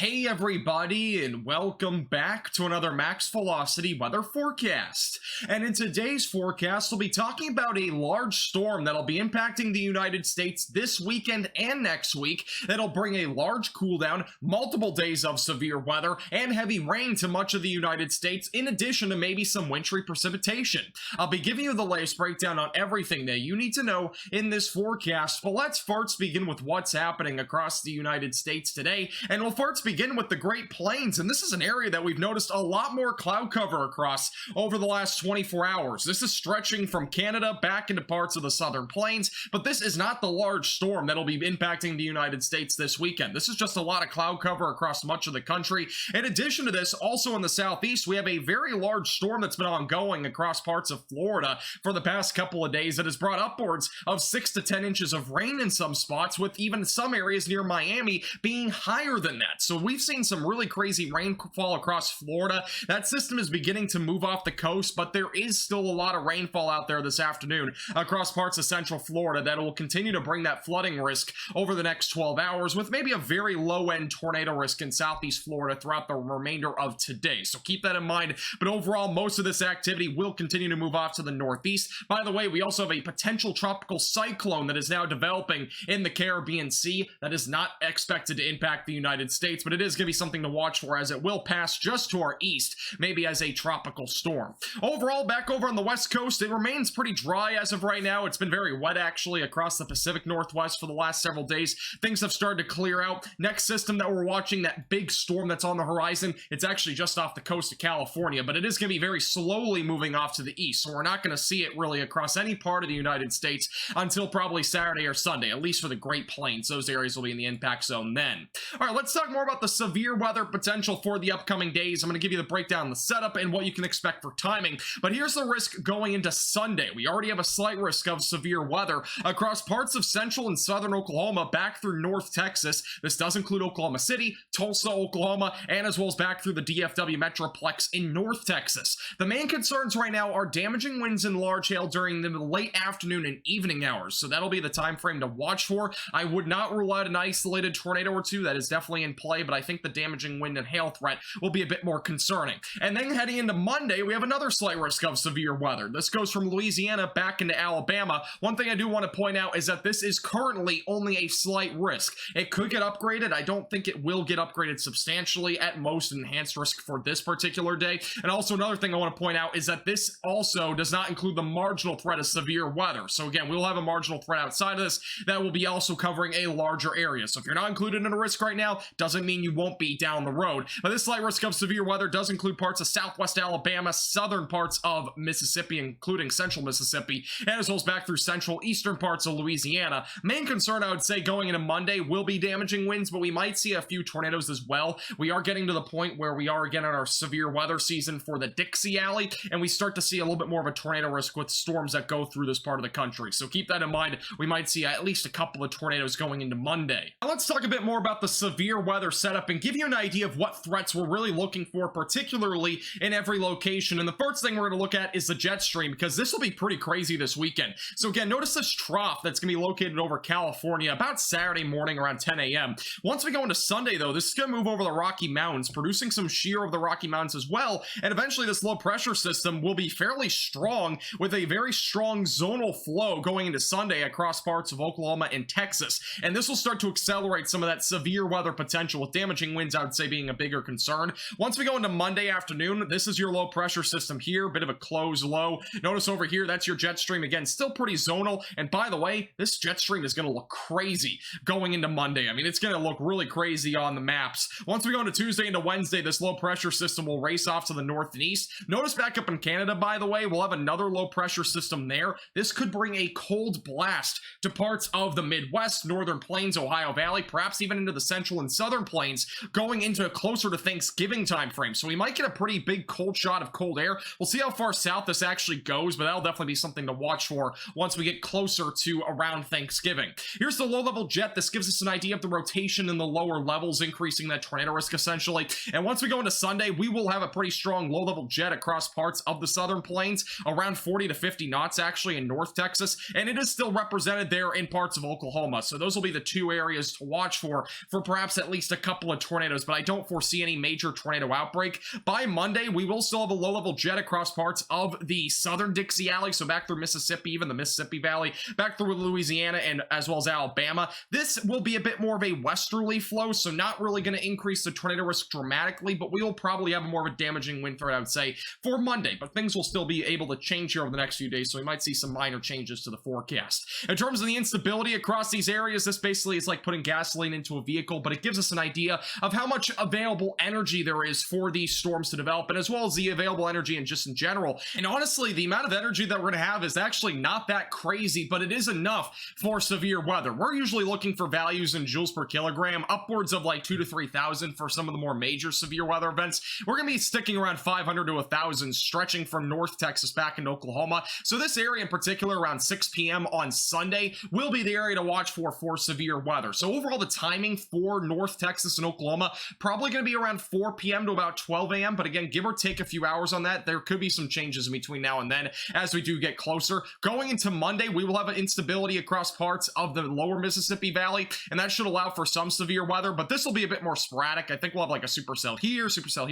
Hey everybody, and welcome back to another Max Velocity weather forecast. And in today's forecast, we'll be talking about a large storm that'll be impacting the United States this weekend and next week. That'll bring a large cool down, multiple days of severe weather, and heavy rain to much of the United States, in addition to maybe some wintry precipitation. I'll be giving you the latest breakdown on everything that you need to know in this forecast, but let's first begin with what's happening across the United States today, and we'll first begin with the Great Plains, and this is an area that we've noticed a lot more cloud cover across over the last 24 hours. This is stretching from Canada back into parts of the southern plains, but this is not the large storm that'll be impacting the United States this weekend. This is just a lot of cloud cover across much of the country. In addition to this, also in the southeast, we have a very large storm that's been ongoing across parts of Florida for the past couple of days that has brought upwards of 6 to 10 inches of rain in some spots, with even some areas near Miami being higher than that. So we've seen some really crazy rainfall across Florida. That system is beginning to move off the coast, but there is still a lot of rainfall out there this afternoon across parts of central Florida that will continue to bring that flooding risk over the next 12 hours, with maybe a very low-end tornado risk in southeast Florida throughout the remainder of today. So keep that in mind. But overall, most of this activity will continue to move off to the northeast. By the way, we also have a potential tropical cyclone that is now developing in the Caribbean Sea that is not expected to impact the United States, but it is going to be something to watch for, as it will pass just to our east, maybe as a tropical storm. Overall, back over on the west coast, it remains pretty dry as of right now. It's been very wet actually across the Pacific Northwest for the last several days. Things have started to clear out. Next system that we're watching, that big storm that's on the horizon, it's actually just off the coast of California, but it is going to be very slowly moving off to the east, so we're not going to see it really across any part of the United States until probably Saturday or Sunday, at least for the Great Plains. Those areas will be in the impact zone then. All right, let's talk more about the severe weather potential for the upcoming days. I'm going to give you the breakdown, the setup, and what you can expect for timing. But here's the risk going into Sunday. We already have a slight risk of severe weather across parts of central and southern Oklahoma back through North Texas. This does include Oklahoma City, Tulsa, Oklahoma, and as well as back through the DFW Metroplex in North Texas. The main concerns right now are damaging winds and large hail during the late afternoon and evening hours. So that'll be the time frame to watch for. I would not rule out an isolated tornado or two. That is definitely in play, but I think the damaging wind and hail threat will be a bit more concerning. And then heading into Monday, we have another slight risk of severe weather. This goes from Louisiana back into Alabama. One thing I do want to point out is that this is currently only a slight risk. It could get upgraded. I don't think it will get upgraded substantially. At most, an enhanced risk for this particular day. And also another thing I want to point out is that this also does not include the marginal threat of severe weather. So again, we'll have a marginal threat outside of this that will be also covering a larger area. So if you're not included in a risk right now, doesn't mean you won't be down the road. But this slight risk of severe weather does include parts of southwest Alabama, southern parts of Mississippi, including central Mississippi, and as well as back through central eastern parts of Louisiana. Main concern, I would say, going into Monday will be damaging winds, but we might see a few tornadoes as well. We are getting to the point where we are again in our severe weather season for the Dixie Alley, and we start to see a little bit more of a tornado risk with storms that go through this part of the country. So keep that in mind. We might see at least a couple of tornadoes going into Monday. Now let's talk a bit more about the severe weather setup and give you an idea of what threats we're really looking for, particularly in every location. And the first thing we're going to look at is the jet stream, because this will be pretty crazy this weekend. So again, notice this trough that's going to be located over California about Saturday morning around 10 a.m. Once we go into Sunday, though, this is going to move over the Rocky Mountains, producing some shear over the Rocky Mountains as well. And eventually this low pressure system will be fairly strong, with a very strong zonal flow going into Sunday across parts of Oklahoma and Texas. And this will start to accelerate some of that severe weather potential, with damaging winds, I would say, being a bigger concern. Once we go into Monday afternoon, this is your low pressure system here, bit of a closed low. Notice over here, that's your jet stream. Again, still pretty zonal. And by the way, this jet stream is going to look crazy going into Monday. I mean, it's going to look really crazy on the maps. Once we go into Tuesday into Wednesday, this low pressure system will race off to the north and east. Notice back up in Canada, by the way, we'll have another low pressure system there. This could bring a cold blast to parts of the Midwest, Northern Plains, Ohio Valley, perhaps even into the central and southern plains, going into closer to Thanksgiving time frame. So we might get a pretty big cold shot of cold air. We'll see how far south this actually goes, but that'll definitely be something to watch for once we get closer to around Thanksgiving. Here's the low-level jet. This gives us an idea of the rotation in the lower levels, increasing that tornado risk essentially. And once we go into Sunday, we will have a pretty strong low-level jet across parts of the southern plains, around 40 to 50 knots actually in North Texas, and it is still represented there in parts of Oklahoma. So those will be the two areas to watch for perhaps at least a couple of tornadoes, but I don't foresee any major tornado outbreak. By Monday, we will still have a low-level jet across parts of the southern Dixie Alley, so back through Mississippi, even the Mississippi Valley, back through Louisiana, and as well as Alabama. This will be a bit more of a westerly flow, so not really going to increase the tornado risk dramatically, but we will probably have more of a damaging wind threat, I would say, for Monday. But things will still be able to change here over the next few days, so we might see some minor changes to the forecast. In terms of the instability across these areas, this basically is like putting gasoline into a vehicle, but it gives us an idea of how much available energy there is for these storms to develop, and as well as the available energy and just in general. And honestly, the amount of energy that we're going to have is actually not that crazy, but it is enough for severe weather. We're usually looking for values in joules per kilogram, upwards of like 2,000 to 3,000 for some of the more major severe weather events. We're going to be sticking around 500 to 1,000, stretching from North Texas back into Oklahoma. So this area in particular, around 6 p.m. on Sunday, will be the area to watch for severe weather. So overall, the timing for North Texas and Oklahoma probably going to be around 4 p.m. to about 12 a.m. But again, give or take a few hours on that. There could be some changes in between now and then as we do get closer. Going into Monday, we will have an instability across parts of the lower Mississippi Valley, and that should allow for some severe weather, but this will be a bit more sporadic. I think we'll have like a supercell here,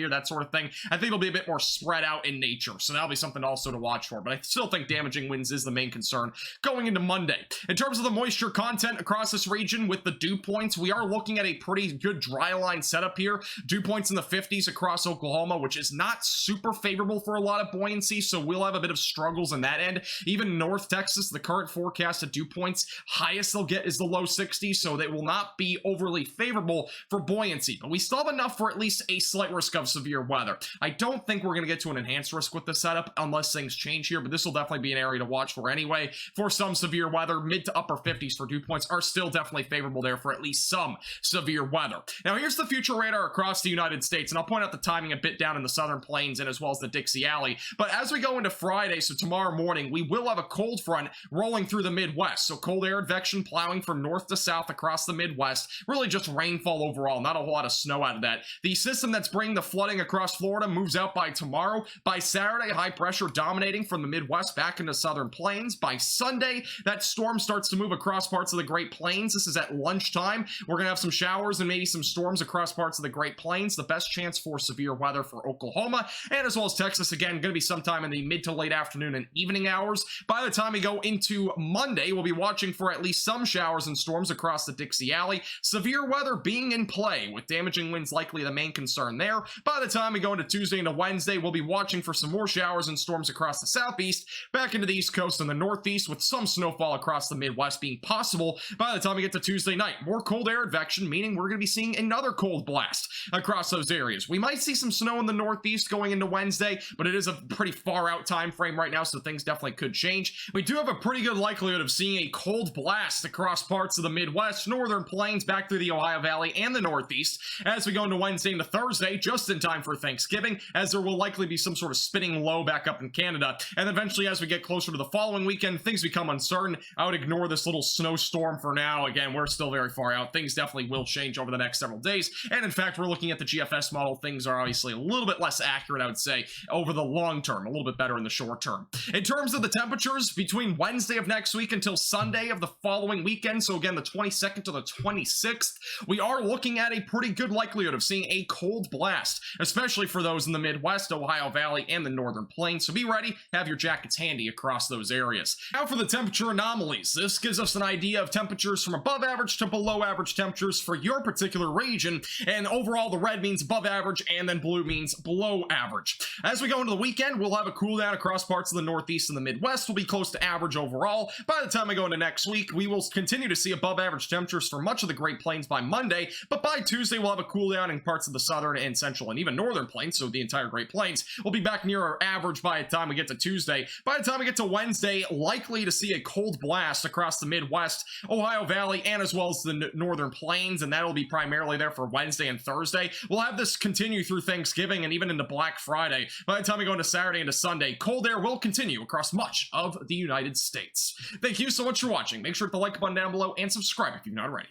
that sort of thing. I think it'll be a bit more spread out in nature, so that'll be something also to watch for, but I still think damaging winds is the main concern going into Monday. In terms of the moisture content across this region with the dew points, we are looking at a pretty good dry line setup here. Dew points in the 50s across Oklahoma, which is not super favorable for a lot of buoyancy, so we'll have a bit of struggles in that end. Even North Texas, the current forecast at dew points, highest they'll get is the low 60s, so they will not be overly favorable for buoyancy, but we still have enough for at least a slight risk of severe weather. I don't think we're going to get to an enhanced risk with this setup unless things change here, but this will definitely be an area to watch for anyway. For some severe weather, mid to upper 50s for dew points are still definitely favorable there for at least some severe weather. Now here's the future radar across the United States, and I'll point out the timing a bit down in the southern plains and as well as the Dixie Alley. But as we go into Friday, so tomorrow morning, we will have a cold front rolling through the Midwest. So cold air advection plowing from north to south across the Midwest. Really just rainfall overall, not a whole lot of snow out of that. The system that's bringing the flooding across Florida moves out by tomorrow. By Saturday, high pressure dominating from the Midwest back into southern plains. By Sunday, that storm starts to move across parts of the Great Plains. This is at lunchtime. We're going to have some showers and maybe some storms across parts of the Great Plains. The best chance for severe weather for Oklahoma and as well as Texas, again, going to be sometime in the mid to late afternoon and evening hours. By the time we go into Monday, we'll be watching for at least some showers and storms across the Dixie Alley. Severe weather being in play, with damaging winds likely the main concern there. By the time we go into Tuesday into Wednesday, we'll be watching for some more showers and storms across the southeast, back into the east coast and the northeast, with some snowfall across the Midwest being possible. By the time we get to Tuesday night, more cold air advection, meaning we're going to be seeing another cold blast across those areas. We might see some snow in the northeast going into Wednesday, but it is a pretty far out time frame right now, so things definitely could change. We do have a pretty good likelihood of seeing a cold blast across parts of the Midwest, northern plains, back through the Ohio Valley and the northeast as we go into Wednesday into Thursday, just in time for Thanksgiving, as there will likely be some sort of spinning low back up in Canada. And eventually, as we get closer to the following weekend, things become uncertain. I would ignore this little snowstorm for now. Again, we're still very far out. Things definitely will change over the next several days. And in fact, we're looking at the GFS model. Things are obviously a little bit less accurate, I would say, over the long term, a little bit better in the short term. In terms of the temperatures, between Wednesday of next week until Sunday of the following weekend, so again, the 22nd to the 26th, we are looking at a pretty good likelihood of seeing a cold blast, especially for those in the Midwest, Ohio Valley, and the northern plains. So be ready, have your jackets handy across those areas. Now for the temperature anomalies. This gives us an idea of temperatures from above average to below average temperatures for your particular region, and overall the red means above average and then blue means below average. As we go into the weekend, we'll have a cool down across parts of the Northeast and the Midwest. Will be close to average overall. By the time we go into next week, we will continue to see above average temperatures for much of the Great Plains by Monday, but by Tuesday we'll have a cool down in parts of the southern and central and even northern plains, so the entire Great Plains will be back near our average by the time we get to Tuesday. By the time we get to Wednesday, likely to see a cold blast across the Midwest, Ohio Valley, and as well as the northern plains, and that'll be primarily there for Wednesday and Thursday. We'll have this continue through Thanksgiving and even into Black Friday. By the time we go into Saturday into Sunday, cold air will continue across much of the United States. Thank you so much for watching. Make sure to hit the like button down below and subscribe if you've not already.